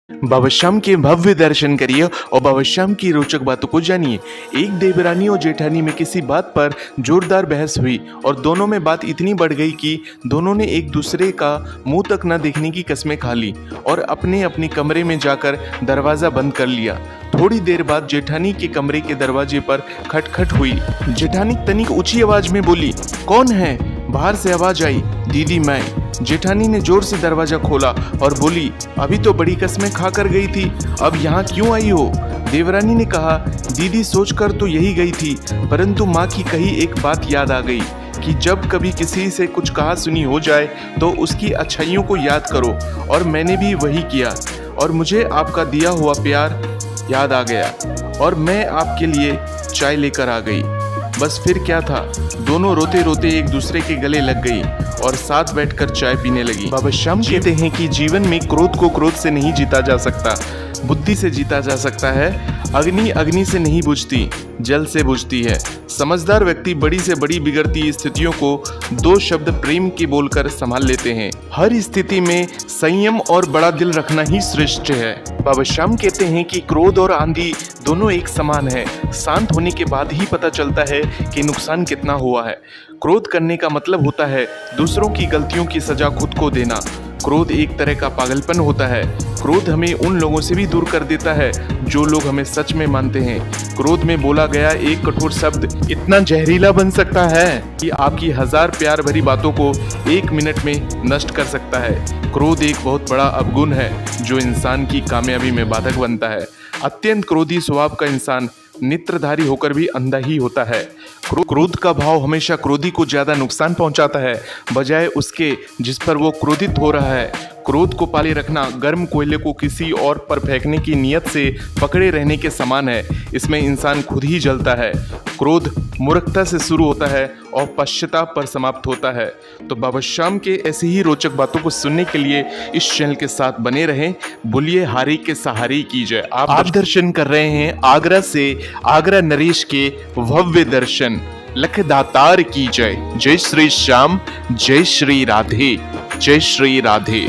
बाबा श्याम के भव्य दर्शन करिए और बाबा श्याम की रोचक बातों को जानिए। एक देवरानी और जेठानी में किसी बात पर जोरदार बहस हुई और दोनों में बात इतनी बढ़ गई कि दोनों ने एक दूसरे का मुंह तक न देखने की कस्में खा ली और अपने अपने कमरे में जाकर दरवाज़ा बंद कर लिया। थोड़ी देर बाद जेठानी के कमरे के दरवाजे पर खटखट हुई। जेठानी तनिक ऊंची आवाज में बोली, कौन है? बाहर से आवाज आई, दीदी मैं। जेठानी ने जोर से दरवाजा खोला और बोली, अभी तो बड़ी कस्में खा कर गई थी, अब यहाँ क्यों आई हो? देवरानी ने कहा, दीदी सोचकर तो यही गई थी, परंतु माँ की कही एक बात याद आ गई कि जब कभी किसी से कुछ कहा सुनी हो जाए तो उसकी अच्छाइयों को याद करो, और मैंने भी वही किया और मुझे आपका दिया हुआ प्यार याद आ गया और मैं आपके लिए चाय लेकर आ गई। बस फिर क्या था, दोनों रोते रोते एक दूसरे के गले लग गई और साथ बैठकर चाय पीने लगी। बाबा श्याम कहते हैं कि जीवन में क्रोध को क्रोध से नहीं जीता जा सकता, बुद्धि से जीता जा सकता है। अग्नि अग्नि से नहीं बुझती, जल से बुझती है। समझदार व्यक्ति बड़ी से बड़ी बिगड़ती स्थितियों को दो शब्द प्रेम के बोलकर संभाल लेते हैं। हर स्थिति में संयम और बड़ा दिल रखना ही श्रेष्ठ है। बाबा श्याम कहते हैं कि क्रोध और आंधी दोनों एक समान है। शांत होने के बाद ही पता चलता है कि नुकसान कितना हुआ है। क्रोध करने का मतलब होता है दूसरों की गलतियों की सजा खुद को देना। क्रोध एक तरह का पागलपन होता है। क्रोध हमें उन लोगों से भी दूर कर देता है जो लोग हमें सच में मानते हैं। क्रोध में बोला गया एक कठोर शब्द इतना जहरीला बन सकता है कि आपकी हजार प्यार भरी बातों को एक मिनट में नष्ट कर सकता है। क्रोध एक बहुत बड़ा अवगुण है जो इंसान की कामयाबी में बाधक बनता है। अत्यंत क्रोधी स्वभाव का इंसान नेत्रधारी होकर भी अंधा ही होता है। क्रोध का भाव हमेशा क्रोधी को ज्यादा नुकसान पहुंचाता है बजाय उसके जिस पर वो क्रोधित हो रहा है। क्रोध को पाले रखना गर्म कोयले को किसी और पर फेंकने की नियत से पकड़े रहने के समान है। इसमें इंसान खुद ही जलता है। क्रोध मूर्खता से शुरू होता है और पश्चाताप पर समाप्त होता है। तो बाबा श्याम के ऐसी ही रोचक बातों को सुनने के लिए इस चैनल के साथ बने रहें। बोलिए हारी के सहारे की जय। आप दर्शन कर रहे हैं आगरा से आगरा नरेश के भव्य दर्शन। लखदातार की जय। जय श्री श्याम, जय श्री राधे, जय श्री राधे।